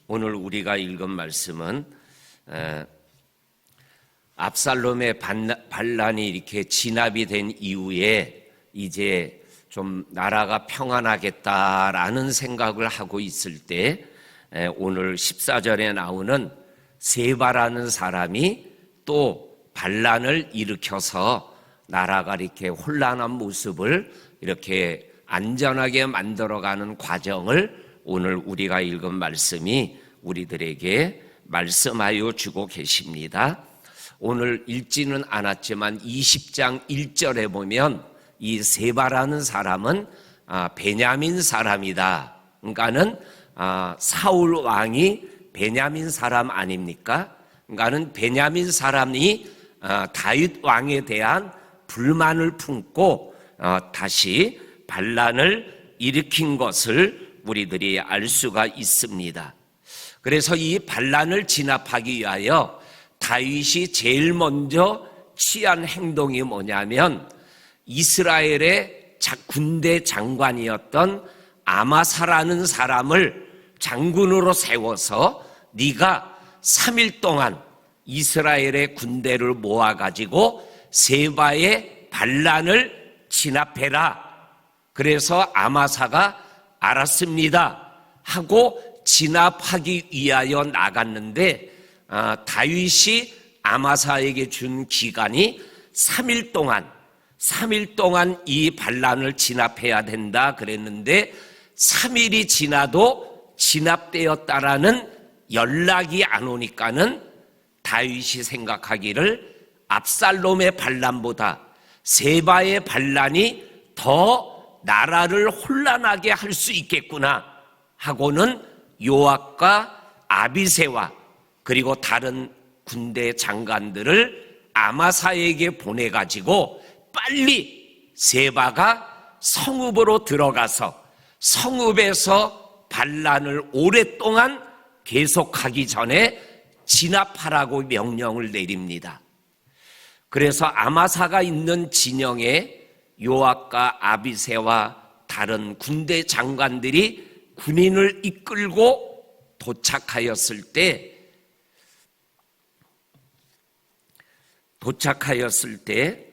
오늘 우리가 읽은 말씀은 압살롬의 반란이 이렇게 진압이 된 이후에 이제 좀 나라가 평안하겠다라는 생각을 하고 있을 때 오늘 14절에 나오는 세바라는 사람이 또 반란을 일으켜서 나라가 이렇게 혼란한 모습을 이렇게 안전하게 만들어가는 과정을 오늘 우리가 읽은 말씀이 우리들에게 말씀하여 주고 계십니다. 오늘 읽지는 않았지만 20장 1절에 보면 이 세바라는 사람은 베냐민 사람이다. 그러니까는 사울 왕이 베냐민 사람 아닙니까? 그러니까는 베냐민 사람이 다윗 왕에 대한 불만을 품고 다시 반란을 일으킨 것을 우리들이 알 수가 있습니다. 그래서 이 반란을 진압하기 위하여 다윗이 제일 먼저 취한 행동이 뭐냐면 이스라엘의 군대 장관이었던 아마사라는 사람을 장군으로 세워서 네가 3일 동안 이스라엘의 군대를 모아가지고 세바의 반란을 진압해라. 그래서 아마사가 알았습니다 하고 진압하기 위하여 나갔는데 다윗이 아마사에게 준 기간이 3일 동안 이 반란을 진압해야 된다 그랬는데 3일이 지나도 진압되었다라는 연락이 안 오니까는 다윗이 생각하기를 압살롬의 반란보다 세바의 반란이 더 나라를 혼란하게 할 수 있겠구나 하고는 요압과 아비새와 그리고 다른 군대 장관들을 아마사에게 보내가지고 빨리 세바가 성읍으로 들어가서 성읍에서 반란을 오랫동안 계속하기 전에 진압하라고 명령을 내립니다. 그래서 아마사가 있는 진영에 요압과 아비새와 다른 군대 장관들이 군인을 이끌고 도착하였을 때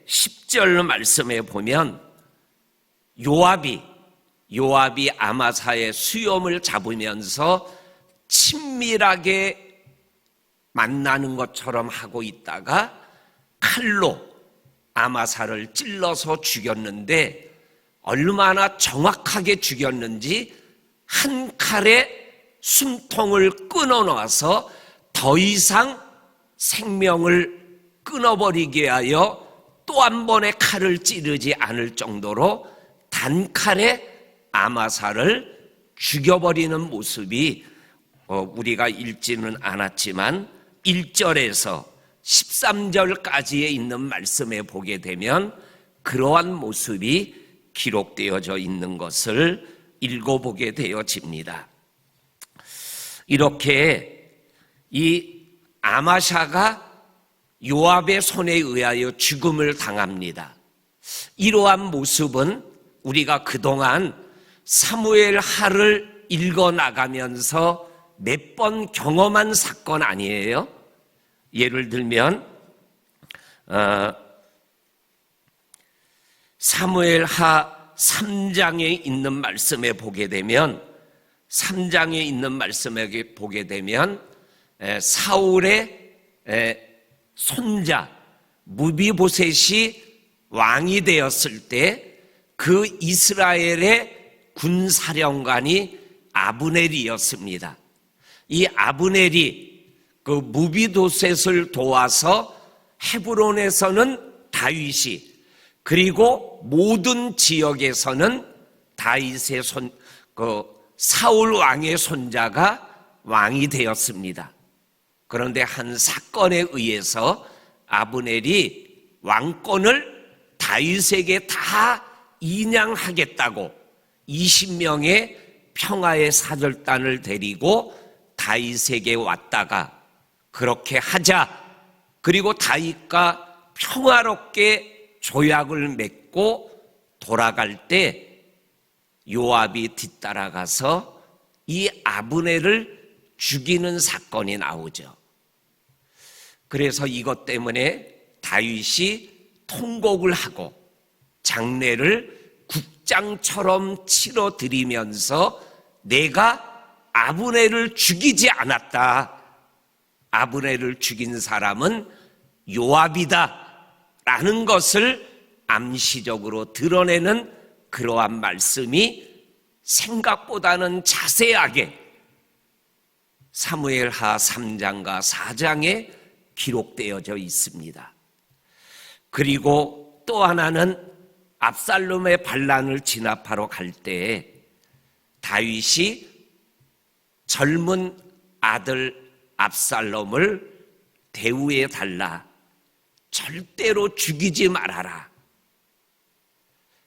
10절 말씀에 보면 요압이 아마사의 수염을 잡으면서 친밀하게 만나는 것처럼 하고 있다가 칼로 아마사를 찔러서 죽였는데 얼마나 정확하게 죽였는지 한 칼에 숨통을 끊어놔서 더 이상 생명을 끊어버리게 하여 또 한 번의 칼을 찌르지 않을 정도로 단칼에 아마사를 죽여버리는 모습이 우리가 읽지는 않았지만 1절에서 13절까지에 있는 말씀에 보게 되면 그러한 모습이 기록되어져 있는 것을 읽어보게 되어집니다. 이렇게 이 아마샤가 요압의 손에 의하여 죽음을 당합니다. 이러한 모습은 우리가 그동안 사무엘 하를 읽어나가면서 몇 번 경험한 사건 아니에요? 예를 들면 사무엘 하 3장에 있는 말씀에 보게 되면 사울의 손자 무비보셋이 왕이 되었을 때 그 이스라엘의 군사령관이 아브넬이었습니다. 이 아브넬이 그 무비보셋을 도와서 헤브론에서는 다윗이 그리고 모든 지역에서는 다윗의 사울 왕의 손자가 왕이 되었습니다. 그런데 한 사건에 의해서 아브넬이 왕권을 다윗에게 다 인양하겠다고 20명의 평화의 사절단을 데리고 다윗에게 왔다가 그렇게 하자 그리고 다윗과 평화롭게 조약을 맺고 돌아갈 때 요압이 뒤따라가서 이 아브넬을 죽이는 사건이 나오죠. 그래서 이것 때문에 다윗이 통곡을 하고 장례를 국장처럼 치러드리면서 내가 아브넬을 죽이지 않았다. 아브넬을 죽인 사람은 요압이다 라는 것을 암시적으로 드러내는 그러한 말씀이 생각보다는 자세하게 사무엘하 3장과 4장에 기록되어져 있습니다. 그리고 또 하나는 압살롬의 반란을 진압하러 갈 때에 다윗이 젊은 아들 압살롬을 대우해 달라. 절대로 죽이지 말아라.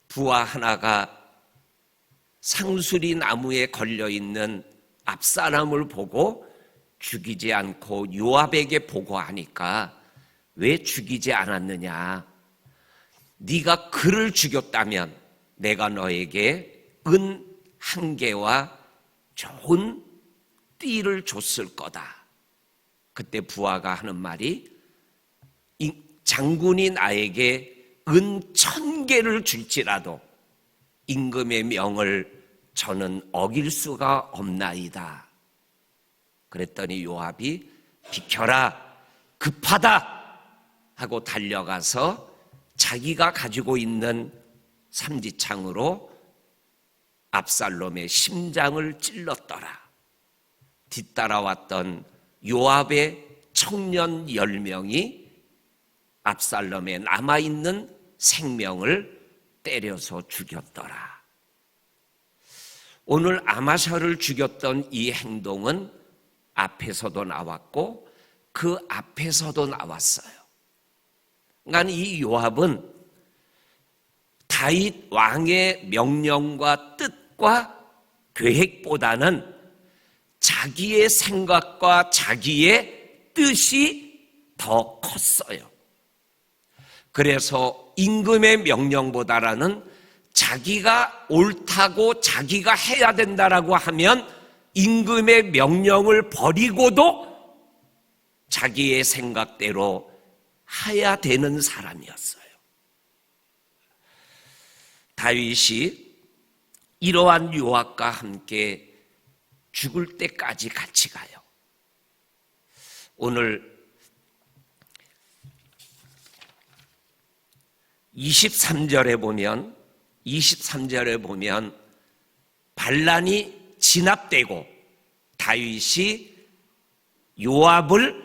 부하 하나가 상수리 나무에 걸려있는 압살롬을 보고 죽이지 않고 요압에게 보고하니까 왜 죽이지 않았느냐? 네가 그를 죽였다면 내가 너에게 은 1개와 좋은 띠를 줬을 거다. 그때 부하가 하는 말이 장군이 나에게 은 1000개를 줄지라도 임금의 명을 저는 어길 수가 없나이다. 그랬더니 요압이 비켜라, 급하다 하고 달려가서 자기가 가지고 있는 삼지창으로 압살롬의 심장을 찔렀더라. 뒤따라왔던 요압의 청년 10명이 압살롬의 남아있는 생명을 때려서 죽였더라. 오늘 아마샤를 죽였던 이 행동은 앞에서도 나왔고 그 앞에서도 나왔어요. 그러니까 이 요압은 다윗 왕의 명령과 뜻과 계획보다는 자기의 생각과 자기의 뜻이 더 컸어요. 그래서 임금의 명령보다는 자기가 옳다고 자기가 해야 된다라고 하면 임금의 명령을 버리고도 자기의 생각대로 해야 되는 사람이었어요. 다윗이 이러한 요압과 함께 죽을 때까지 같이 가요. 오늘 23절에 보면 반란이 진압되고 다윗이 요압을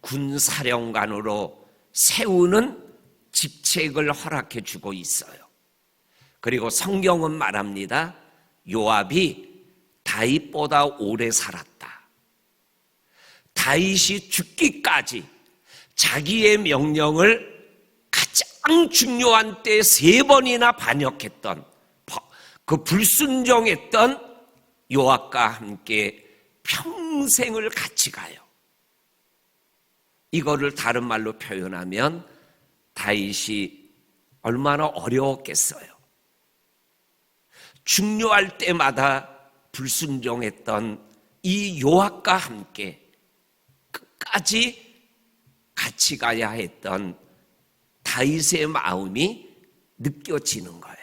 군사령관으로 세우는 직책을 허락해 주고 있어요. 그리고 성경은 말합니다. 요압이 다윗보다 오래 살았다. 다윗이 죽기까지 자기의 명령을 가장 중요한 때 3번이나 반역했던, 그 불순종했던 요압과 함께 평생을 같이 가요. 이거를 다른 말로 표현하면 다윗이 얼마나 어려웠겠어요. 중요할 때마다 불순종했던 이 요압과 함께 끝까지 같이 가야 했던 다윗의 마음이 느껴지는 거예요.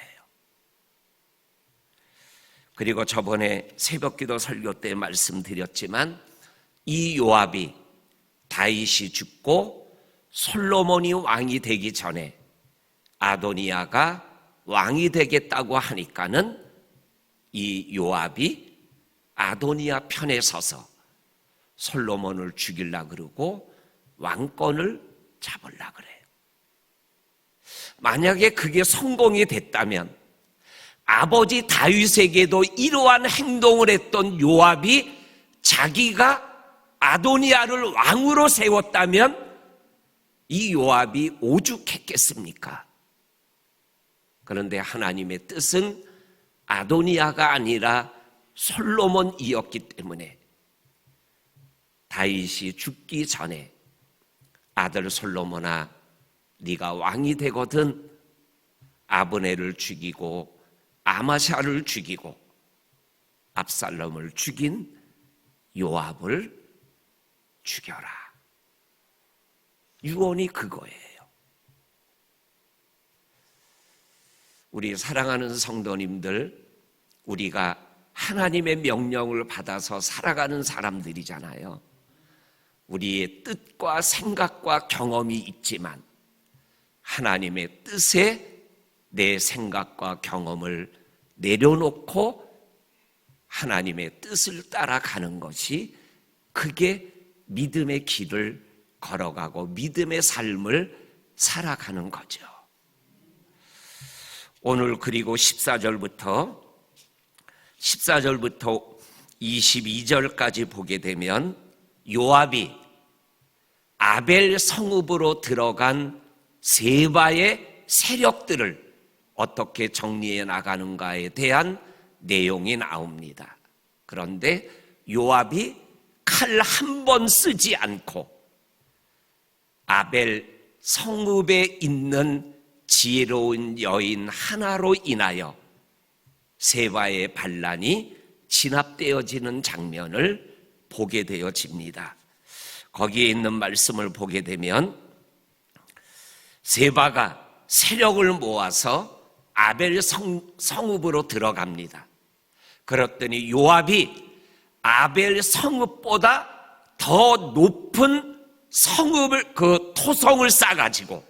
그리고 저번에 새벽기도 설교 때 말씀드렸지만 이 요압이 다윗이 죽고 솔로몬이 왕이 되기 전에 아도니아가 왕이 되겠다고 하니까는 이 요압이 아도니아 편에 서서 솔로몬을 죽이려고 그러고 왕권을 잡으려고 그래요. 만약에 그게 성공이 됐다면 아버지 다윗에게도 이러한 행동을 했던 요압이 자기가 아도니아를 왕으로 세웠다면 이 요압이 오죽했겠습니까? 그런데 하나님의 뜻은 아도니아가 아니라 솔로몬이었기 때문에 다윗이 죽기 전에 아들 솔로몬아, 네가 왕이 되거든 아브넬을 죽이고 아마샤를 죽이고 압살롬을 죽인 요압을 죽여라. 유언이 그거예요. 우리 사랑하는 성도님들, 우리가 하나님의 명령을 받아서 살아가는 사람들이잖아요. 우리의 뜻과 생각과 경험이 있지만 하나님의 뜻에 내 생각과 경험을 내려놓고 하나님의 뜻을 따라가는 것이, 그게 믿음의 길을 걸어가고 믿음의 삶을 살아가는 거죠. 오늘 그리고 14절부터 22절까지 보게 되면 요압이 아벨 성읍으로 들어간 세바의 세력들을 어떻게 정리해 나가는가에 대한 내용이 나옵니다. 그런데 요압이 칼 한 번 쓰지 않고 아벨 성읍에 있는 지혜로운 여인 하나로 인하여 세바의 반란이 진압되어지는 장면을 보게 되어집니다. 거기에 있는 말씀을 보게 되면 세바가 세력을 모아서 아벨 성읍으로 들어갑니다. 그랬더니 요압이 아벨 성읍보다 더 높은 성읍을, 그 토성을 쌓아가지고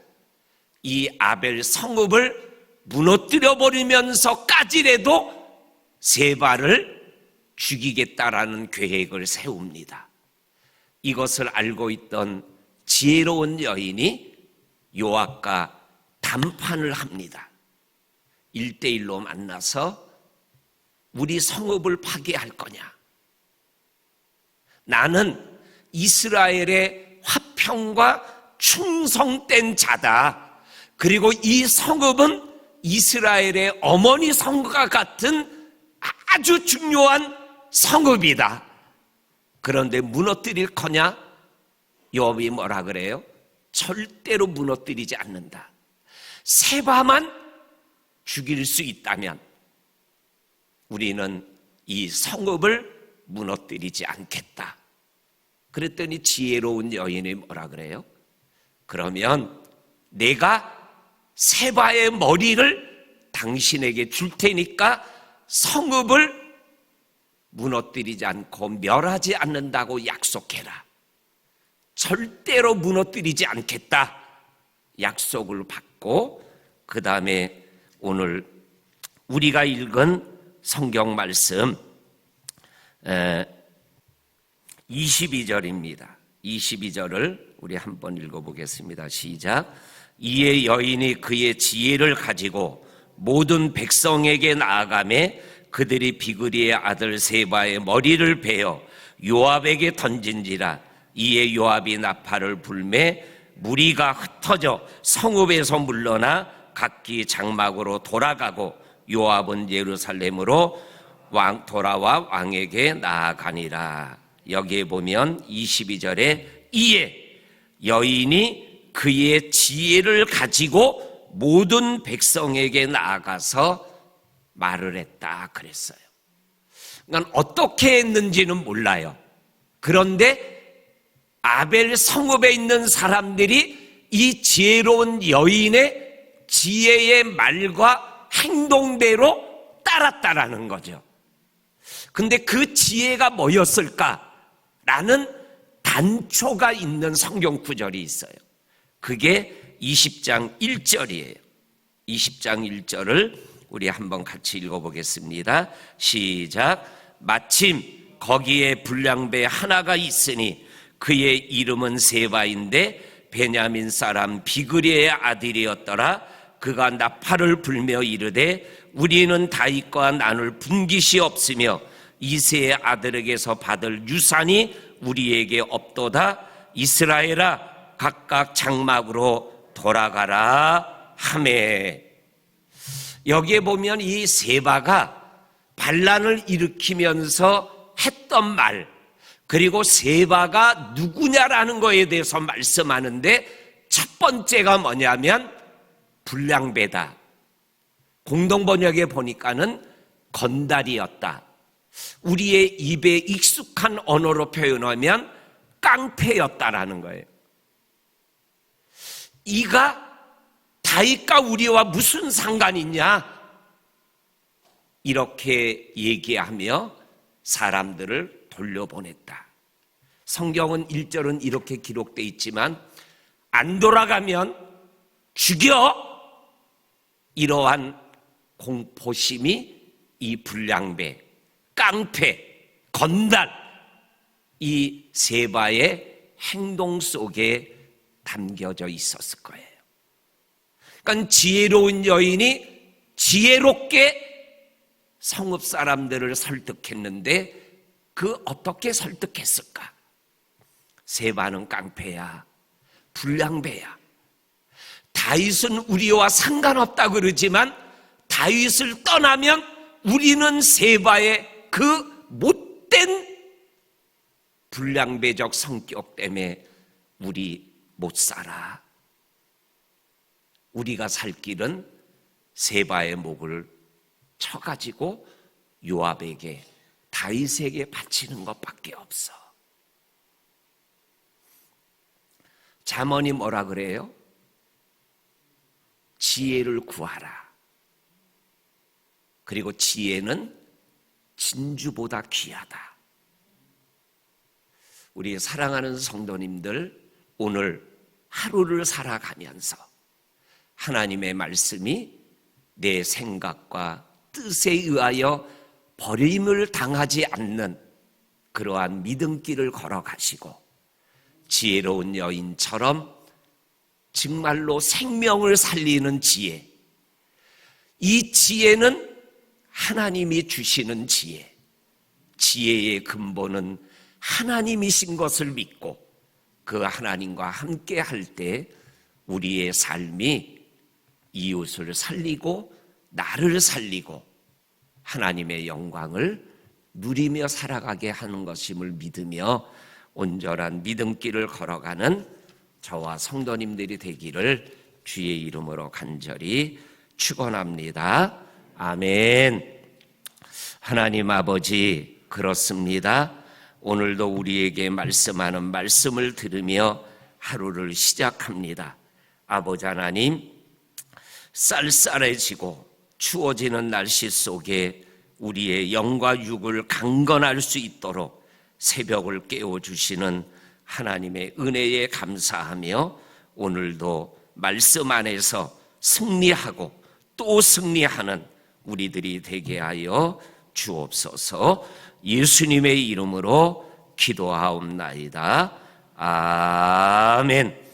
이 아벨 성읍을 무너뜨려 버리면서까지라도 세바를 죽이겠다라는 계획을 세웁니다. 이것을 알고 있던 지혜로운 여인이 요압과 담판을 합니다. 1대1로 만나서 우리 성읍을 파괴할 거냐? 나는 이스라엘의 화평과 충성된 자다. 그리고 이 성읍은 이스라엘의 어머니 성과 같은 아주 중요한 성읍이다. 그런데 무너뜨릴 거냐? 요압이 뭐라 그래요? 절대로 무너뜨리지 않는다. 세바만 죽일 수 있다면 우리는 이 성읍을 무너뜨리지 않겠다. 그랬더니 지혜로운 여인이 뭐라 그래요? 그러면 내가 세바의 머리를 당신에게 줄 테니까 성읍을 무너뜨리지 않고 멸하지 않는다고 약속해라. 절대로 무너뜨리지 않겠다 약속을 받고, 그 다음에 오늘 우리가 읽은 성경 말씀 22절입니다. 22절을 우리 한번 읽어보겠습니다. 시작. 이에 여인이 그의 지혜를 가지고 모든 백성에게 나아가매 그들이 비그리의 아들 세바의 머리를 베어 요압에게 던진지라. 이에 요압이 나팔을 불매 무리가 흩어져 성읍에서 물러나 각기 장막으로 돌아가고 요압은 예루살렘으로 돌아와 왕에게 나아가니라. 여기에 보면 22절에 이에 여인이 그의 지혜를 가지고 모든 백성에게 나아가서 말을 했다 그랬어요. 그러니까 어떻게 했는지는 몰라요. 그런데 아벨 성읍에 있는 사람들이 이 지혜로운 여인의 지혜의 말과 행동대로 따랐다라는 거죠. 근데 그 지혜가 뭐였을까라는 단초가 있는 성경 구절이 있어요. 그게 20장 1절이에요. 20장 1절을 우리 한번 같이 읽어보겠습니다. 시작. 마침 거기에 불량배 하나가 있으니 그의 이름은 세바인데 베냐민 사람 비그리의 아들이었더라. 그가 나팔을 불며 이르되 우리는 다윗과 나눌 분깃이 없으며 이새의 아들에게서 받을 유산이 우리에게 없도다. 이스라엘아 각각 장막으로 돌아가라 하매. 여기에 보면 이 세바가 반란을 일으키면서 했던 말, 그리고 세바가 누구냐라는 거에 대해서 말씀하는데 첫 번째가 뭐냐면 불량배다. 공동번역에 보니까는 건달이었다. 우리의 입에 익숙한 언어로 표현하면 깡패였다라는 거예요. 이가 다윗과 우리와 무슨 상관이 있냐? 이렇게 얘기하며 사람들을 돌려보냈다. 성경은 1절은 이렇게 기록되어 있지만 안 돌아가면 죽여! 이러한 공포심이 이 불량배, 깡패, 건달, 이 세바의 행동 속에 담겨져 있었을 거예요. 그러니까 지혜로운 여인이 지혜롭게 성읍 사람들을 설득했는데 그 어떻게 설득했을까? 세바는 깡패야, 불량배야. 다윗은 우리와 상관없다고 그러지만 다윗을 떠나면 우리는 세바의 그 못된 불량배적 성격 때문에 우리 못 살아. 우리가 살 길은 세바의 목을 쳐가지고 요압에게, 다윗에게 바치는 것밖에 없어. 잠언이 뭐라 그래요? 지혜를 구하라. 그리고 지혜는 진주보다 귀하다. 우리 사랑하는 성도님들, 오늘 하루를 살아가면서 하나님의 말씀이 내 생각과 뜻에 의하여 버림을 당하지 않는 그러한 믿음길을 걸어가시고 지혜로운 여인처럼 정말로 생명을 살리는 지혜, 이 지혜는 하나님이 주시는 지혜, 지혜의 근본은 하나님이신 것을 믿고 그 하나님과 함께 할 때 우리의 삶이 이웃을 살리고 나를 살리고 하나님의 영광을 누리며 살아가게 하는 것임을 믿으며 온전한 믿음길을 걸어가는 저와 성도님들이 되기를 주의 이름으로 간절히 축원합니다. 아멘. 하나님 아버지, 그렇습니다. 오늘도 우리에게 말씀하는 말씀을 들으며 하루를 시작합니다. 아버지 하나님, 쌀쌀해지고 추워지는 날씨 속에 우리의 영과 육을 강건할 수 있도록 새벽을 깨워주시는 하나님의 은혜에 감사하며 오늘도 말씀 안에서 승리하고 또 승리하는 우리들이 되게 하여 주옵소서. 예수님의 이름으로 기도하옵나이다. 아멘.